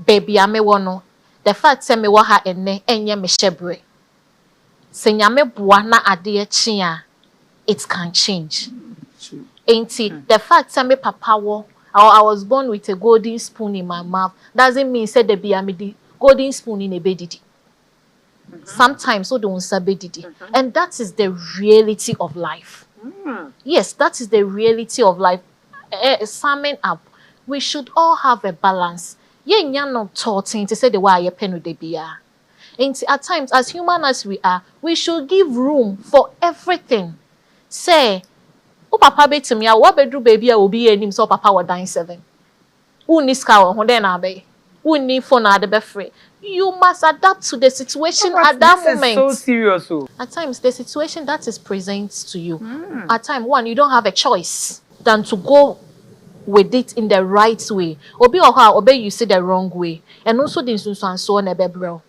baby ame wono the fact say me wa ha enne enye me hyebre se nyame boa na ade eche a it can change the fact say me papa wo I was born with a golden spoon in my mouth doesn't mean say the be the golden spoon in a bedidi. Sometimes so don't sabedidi. And that is the reality of life. Yes, that is the reality of life. Summing up, we should all have a balance. Ye no talking to say the way pen de bia. And at times, as human as we are, we should give room for everything. Say o papa betimi a wo bedru baby a obi anim so papa wo dan 7 uni ska wo den na be uni phone ade be free you must adapt to the situation at that moment. This is so serious. At times the situation that is present to you at time one you don't have a choice than to go with it in the right way. Obi or how obey you see the wrong way. And also the and so on bro.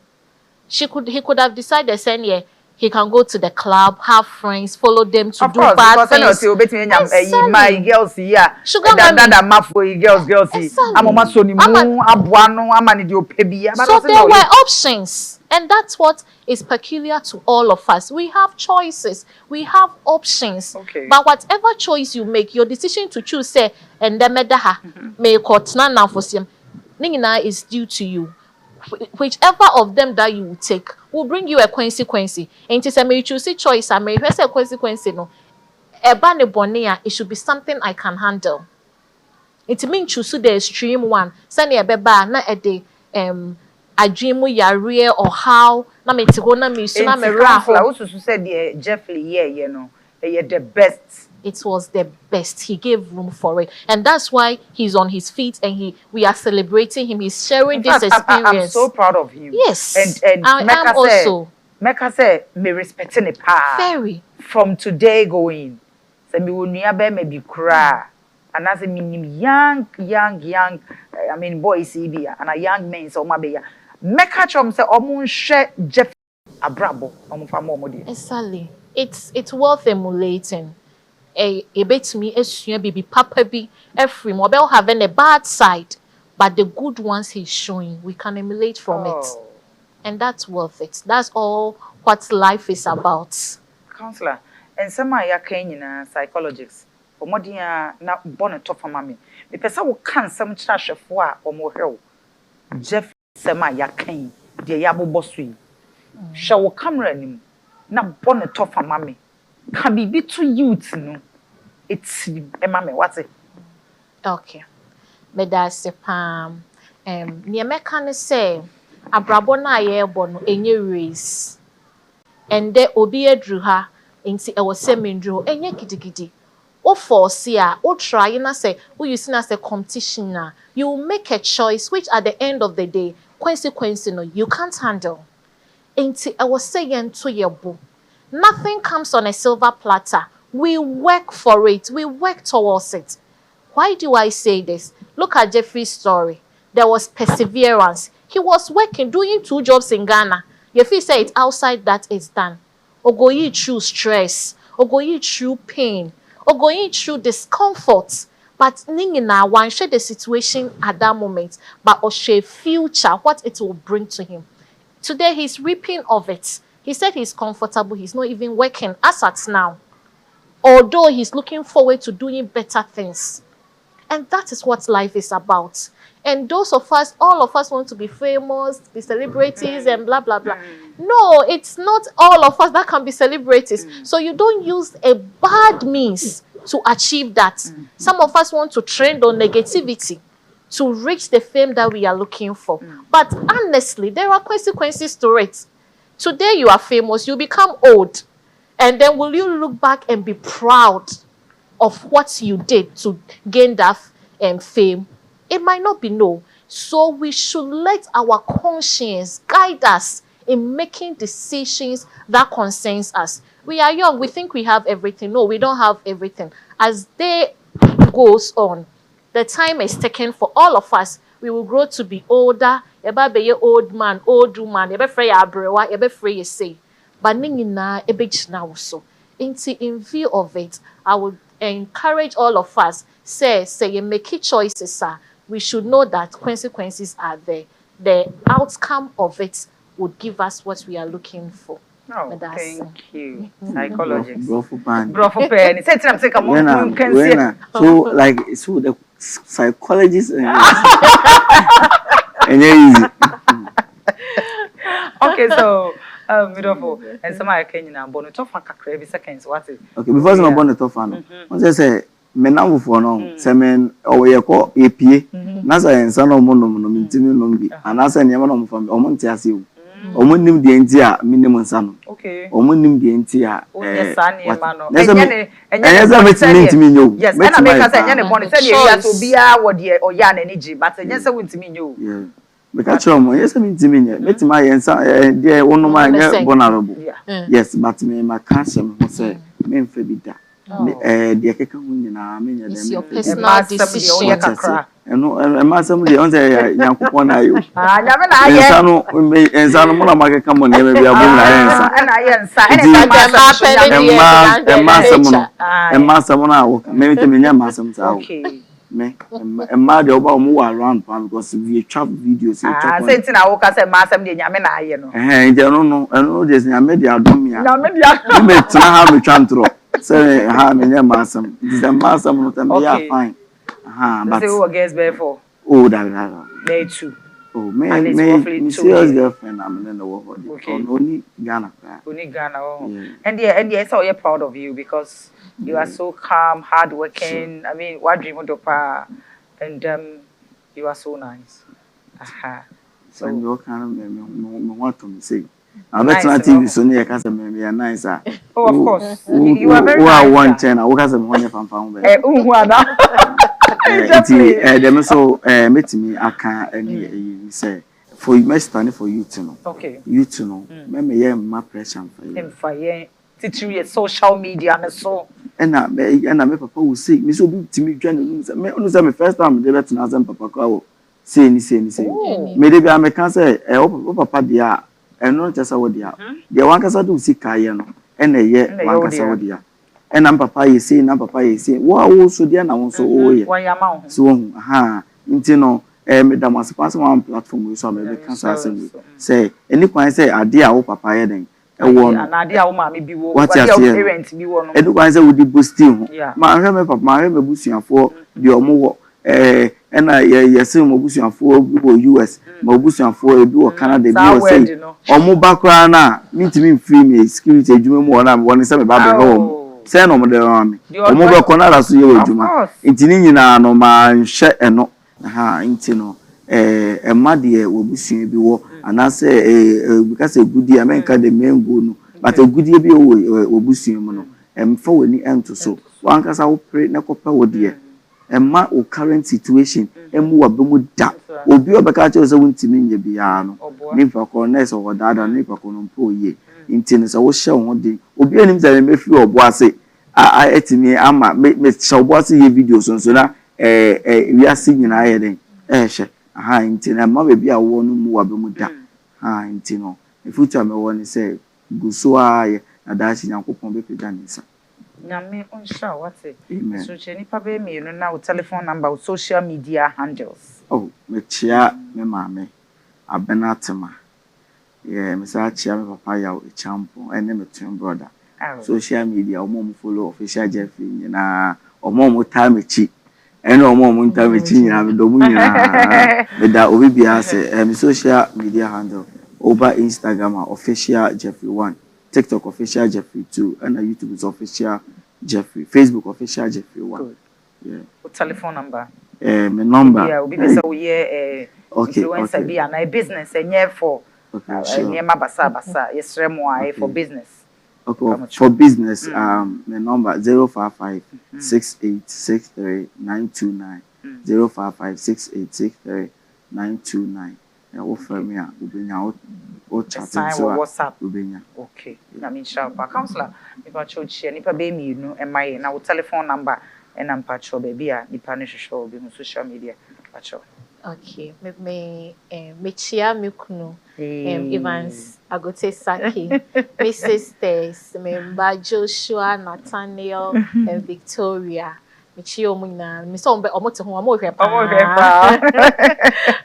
He could have decided saying yeah, he can go to the club, have friends, follow them to do bad things. My girls here. Sugar mommy. Girls. So there were options. And that's what is peculiar to all of us. We have choices. We have options. Okay. But whatever choice you make, your decision to choose, say, and the medaha, may kotna na fosim, ningina is due to you. Whichever of them that you will take will bring you a consequence. And it is a may choose a choice, I may have a consequence. No, a bane bonea, it should be something I can handle. It means choose the extreme one. Send a beba na a day I dream we are real or how na me to go na me so na me raho. Also said Jeffery, yeah, you know, the best. It was the best. He gave room for it, and that's why he's on his feet, and we are celebrating him. He's sharing this experience. I'm so proud of him. Yes, and I am also. Mecca say me respecting the power. Very. From today going, say me will never maybe cry. And as a young, I mean boys here, and a young man so maybe. Mecca chom say omun share Jeff abrabo omun fa mo modi. Exactly. It's worth emulating. A bit me a baby papa be every mobile having a bad side, but the good ones he's showing, we can emulate from it. And that's worth it. That's all what life is about. Counselor, and some of your psychologists, for more than not born a top for mommy. The person who can some trash of war or more hell. Jeff Sema Yakin, the Yabo Bossui. Shall come running, not born a top for mommy. Can be too youth, no. It's a mammy, what's it? Okay. But that's the palm. Near mechanic say, a brabona airborne any race. And there obi a drew her into our semi draw, and ye kitty. O force ya, o try, and I say, who you see as a competition, you will make a choice which at the end of the day, consequence no, you can't handle. Ain't I was saying to your boo. Nothing comes on a silver platter. We work for it. We work towards it. Why do I say this? Look at Jeffrey's story. There was perseverance. He was working, doing 2 jobs in Ghana. Jeffrey said it's outside that it's done. Or going through stress. Or going through pain. Or going through discomfort. But Ningina one share the situation at that moment. But or share future, what it will bring to him. Today he's reaping of it. He said he's comfortable. He's not even working as at now. Although he's looking forward to doing better things. And that is what life is about. And those of us, all of us want to be famous, be celebrities and blah, blah, blah. No, it's not all of us that can be celebrities. So you don't use a bad means to achieve that. Some of us want to trend on negativity to reach the fame that we are looking for. But honestly, there are consequences to it. Today you are famous, you become old. And then will you look back and be proud of what you did to gain that fame? It might not be no. So we should let our conscience guide us in making decisions that concerns us. We are young, we think we have everything. No, we don't have everything. As day goes on, the time is taken for all of us. We will grow to be older. Eba be old man, old woman. Ebe free ya abrewa, ebe free ya say. But ningina ebe jina also. In view of it, I would encourage all of us. Say you make choices, sir. We should know that consequences are there. The outcome of it would give us what we are looking for. Oh, thank you. Psychologist. Bro, pen. So like so the psychologist and easy. Okay, so beautiful. And some I can now born tough and every seconds. What is okay, before I'm born the tough one. Once I say me now for no, say men or you call APA. Nasa and son of mono mintimi nombi. And as I never know from Omontiasi. Omonim the entire minimum son. Okay. Omonim the entire. Yes, yes, and I make us say, "Any say you to be a what year or yan energy, but yes, I want to mean you." Yeah. Because yes, I mean to me. Let my answer. Dear, one of my vulnerable. Yes, but me my cancer say me febida. The keka na me nya it's your personal decision. Eno emasem de on say Nyankopon na yo. Nyame na aye. Ensa no mo na makeka mo na be abom na ensa. Na aye nsa. Emasem na wo. Me te me nya masem sa wo. Me emma de oba mo wa around pan because we trap videos we trap. Say tin na wo ka say masem de Nyame na aye no. Nje no eno de Nyame de adom ya. Nyame de. Me tena ha me twantro. Say ha me nya masem. This masem no tem ya fine. But say who guess bear for? Oh, that. Me too. Oh, me serious girlfriend. I'm in the world. Okay. Only Ghana. Only Ghana. Oh. Yeah. And yeah, so we're proud of you because you are so calm, hardworking. Sure. I mean, what dream of pa, and you are so nice. So you kind of me want to say. I bet on TV so near casa me are nice. Oh, of course. You are very nice. Who are one channel? Who has a money from found? Them so meet me I can say for you stand for you to know. Okay. You to know. Me my pressure for you. For teaching social media and so. And me papa will say me so be to me join me no say me first time they let na papa ko say ni me dey be am can say papa dia no just say what dia dia wan kasa do sika no and ye wan kasa what dia and am papa ye say wo so dia na won so o ye so nti no me da mas pass one platform we so me be can say any kwan say ade a wo papa ye den e wo no ade a wo ma me bi wo ade a wo parent bi wo no e do kwan say wo di boosting ho ma hwe me papa ma hwe me busuafo de omo wo na yes mo busuafo bi wo US mo busuafo e bi wo Canada bi wo say omo bakra na mitimi free me security adwuma mu wona me won say me ba be ho say no mo de me omo be ko na la so ye adwuma nti ni nyina no ma nhye eno nti no emma de wo busua bi wo ana say because egudi amenka de mengo no but egudi bi wo busua mu no emfa woni ento so wankasa wo pre na kopa wo de emma o current situation emu wa bemu da obi obeka che so wuntimi nye bia no nipa ko na so wodada nipa ko no mpo ye nti no so wo hye wo de obi anim say me fi obo ase etimi ama me hye obo ase ye video so na wi ase nyina ye den hye nti na ma be bia wo no mu wa bemu da nti no future me woni say guso aye na da shi Nyankopon be peda nisa Nyame onsha wate so cheni pa be me no na wo telephone number wo social media handles oh me chia me mame abenatema me sa chia me papa ya e champo ene me twin brother social media omo follow official Jeffery nyina omo time chi ene omo time chi nyina me do mu nyina me da obi bia se me social media handle over Instagram official Jeffery 1 TikTok official Jeffery 2 and YouTube is official Jeffery. Facebook official Jeffery 1. Good. Yeah. What telephone number? My number. Yeah, we be so influencer be and business and yeah for near basa yes remoi for business. Okay. For business my number 055 6863 929 055 6863 929. Offer me a ubenya o chat so WhatsApp ubenya. Okay. Na me sharp counselor if I choose share nipa be me no e my na wo telephone number and am patcho baby a nipa ne hwehwe obi on social media patcho. Okay. Me chia me kunu Evans Agote Saki me sisters member Joshua Nathaniel and Victoria Michio Muna, Miss Ombe Omoto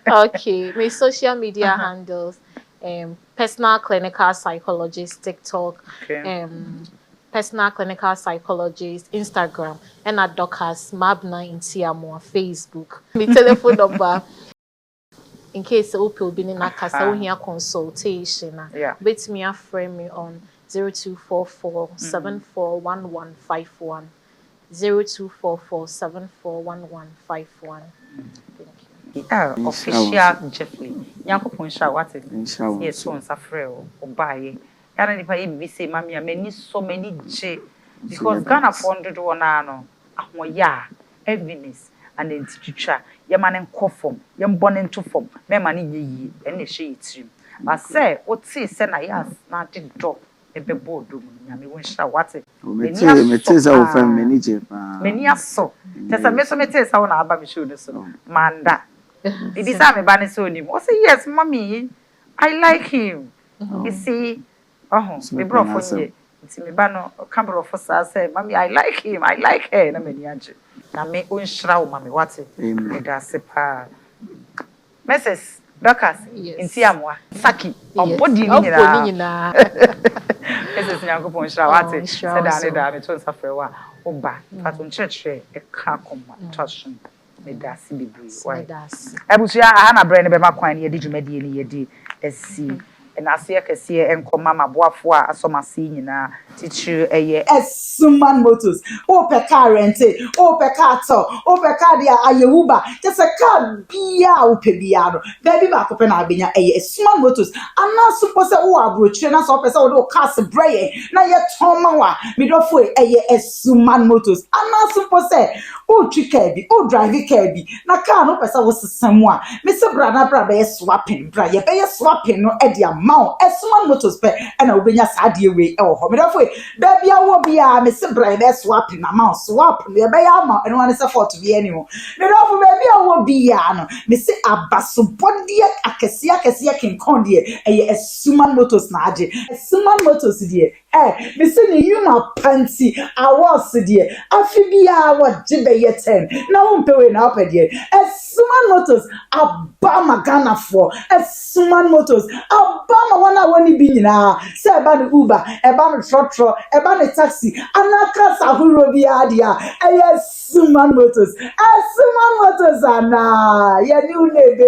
Okay, my social media handles personal clinical psychologist TikTok, personal clinical psychologist Instagram, and at Docas Mabna in Tiamo Facebook. My telephone number in case people be in a casa here consultation. Wait me a frame me on 0244 741151. 0244741151. Thank you. Official Jeffery. Nyankopon sha what it? Yes, so on safrel or buy. Yana nipa e say mami many so many J because Ghana funded one ano ahmoya evidence and intitwa ye man nkofom ye mbon into form me man ye yi ene hye yitrim but say what say Nayas na did drop ebe bodo nyame won hira wate mete za wo fam manager pa meni aso tesa me so mete sa wo na aba me show no so manda bibi sa me ba ne so ni o say yes mommy I like him you see me bro for ye nti me ba no camera for say mommy I like him I like her na meni age na me won hira wo mami wate me da se pa Mrs. Dorcas, inti amwa Saki obodi ni nyina Mrs. Nyankopon Shawate said da me to safre wa oba fato nchechre e ka koma tosun me da si bibri why ebusu aha na bre ne be makwan ne yedi dwumadi ne yedi esi na ase kese enkoma maboafo a asomase nyina tichu eye Suman Motors o pe car rente o pe car to o pe car dia ayewuba just a car bia o pe bia no baby ba ko pe na abenya eye Suman Motors ana supo se o abrochire na so pe se o do car se braye na ye toma wa midofo eye Suman Motors ana supo se o twika bi o drive car bi na car no pe se wo sesam a me se bra na bra be swapping bra ye be swapping no e dia ma Suman Motors pe e na obenya saade we e wo ho midofo baby awo bia me se bra be swap na ma swap me be ya ma eno ane se fort bi animo me do for baby awo bia no me se abasobodie akese kinkon die eye Suman Motors na age Suman Motors die me se ni yuma panti awas die afi bia wo jibe ye 10 na wo mpewe na opedie Suman Motors abama Ghana for Suman Motors abama wana woni bi nyina se ba no Uber e ba no trotro e ba no taxi anaka sahuro bi adia Suman Motors Suman Motors ana ye ni unebe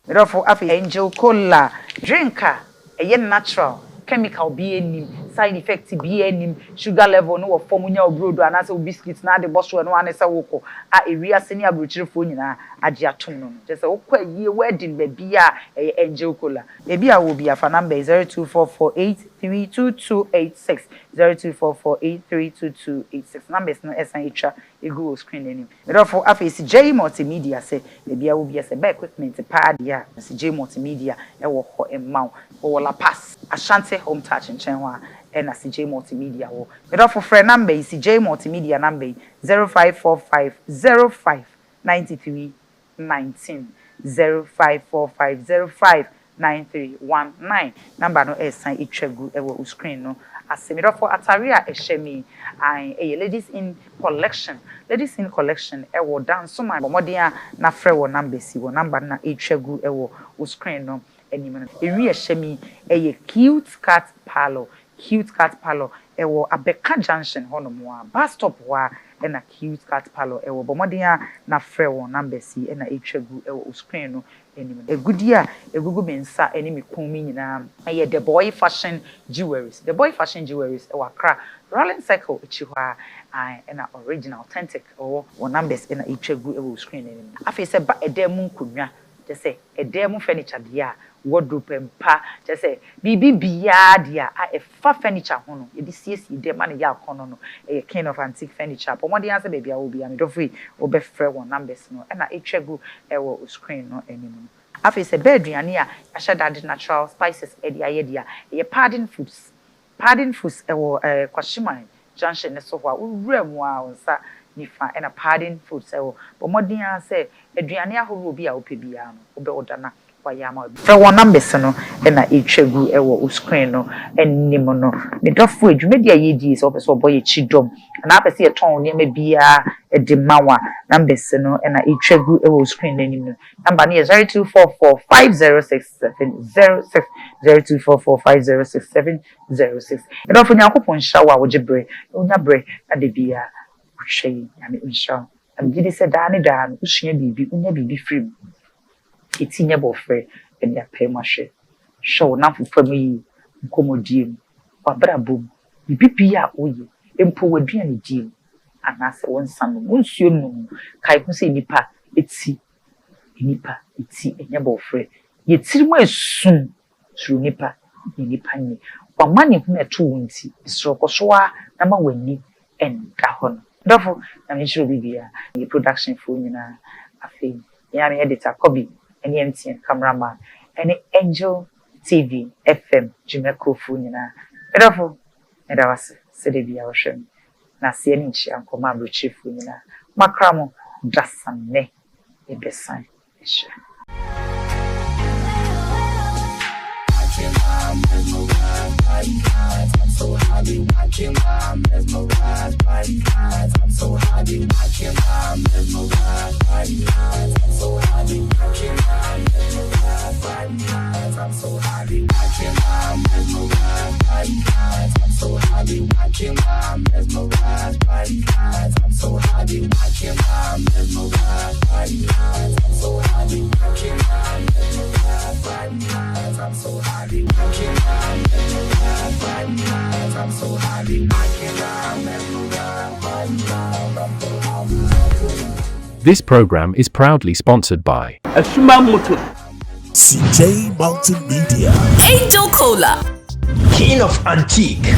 therefore afi Angel Cola drinker eye natural chemical be enim side effect be enim sugar level no form nya obrodo anase biscuits na de boso no anase woko a area senior abrochirefo nyina age atom no just say wokwa yie wedding be bia Angel Cola e bia wo bia fa number 0244832286 0244832286 numbers no esan etwa e go screen enim therefore afi si J Multimedia say e bia wo bia say ba equipment pa dia si J Multimedia e wo ho emma wo la pass Ashanti home touch in Chenwa and CJ Multimedia wo. But for friend number is CJ Multimedia number 0545059319 0545059319 number no sign itwegu ewo screen no asemido for ataria ehemi a ladies in collection ewo dance man bomodia na frɛ wo number si wo number na itwegu ewo screen no anymore. Area shemi a cute cat parlor ewo Abeka Junction honomoa bus stop wa and a cute cat parlor ewo bomodia na frɛ wo number si and a etwegu ewo screen no anymore. A good year a Google mensa enemy kumi nyina the boy fashion jewelries ewa kra rolling cycle chiwa and original authentic or numbers in a etwegu ewo screen anymore. Afi se ba edemu kunwa just say edemu furniture dia wardrobe empa just say bibi bia dia a fa furniture ho no e di siesie dem na ya kono no e kind of antique furniture but mo dey answer baby a obi am do free obefrɛ one numbers no na etwegu e wo screen no anymore. Afi say beduane a yahye natural spices e dia ye dia e pardon foods e wo kwashiman junction ne so ho a wura mu a onsa nifa and a pardon food so but more than say aduane ahoro bi a opebia no obe odana wayama for one numbers no na etwegu ewo screen no ennim no me dofo adwumadi ayedi so opeso boy chidom na apese ye ton ne mabia de mawa numbers no na etwegu ewo screen ennim no number ne 0244506706 0244506706 e dofo nyakopon shawa wo gebre onya bre na de bia hwehwe yame insha am gidi se da no usua bibi unya bibi free etinya bofre en ya pemahwe show na fofam yi nkomodiem wabrabom bibi a oye empo waduane diem anase wonsa no wonsuo no kai hu se nipa eti enya bofre yetirimu esum suru nipa ni wamane hu eto wonti isrokosoa na ma wani en da hono Dofo, I'm sure Bibia, the production for Nina, a film, Yanni editor, Kobe, and MTN cameraman, and Angel TV, FM, Jimeko Funina, Medafo, medawase, sedebi awoshem. Na siye ni nchi ankoma abrochifu nyina. Makramo dasane ebesan eshe. I'm so happy watching my mesmerized by eyes. I'm so happy watching my mesmerized by eyes. I'm so happy watching my mesmerized by eyes. I'm so happy watching my mesmerized by eyes. I'm so happy watching my mesmerized by eyes. I'm so happy watching my mesmerized by eyes. I'm so happy watching my mesmerized by eyes. I'm so happy watching my mesmerized by eyes. I'm so happy watching my mesmerized by eyes. This program is proudly sponsored by Ashuma Motors, CJ Multimedia, Angel Cola, King of Antique,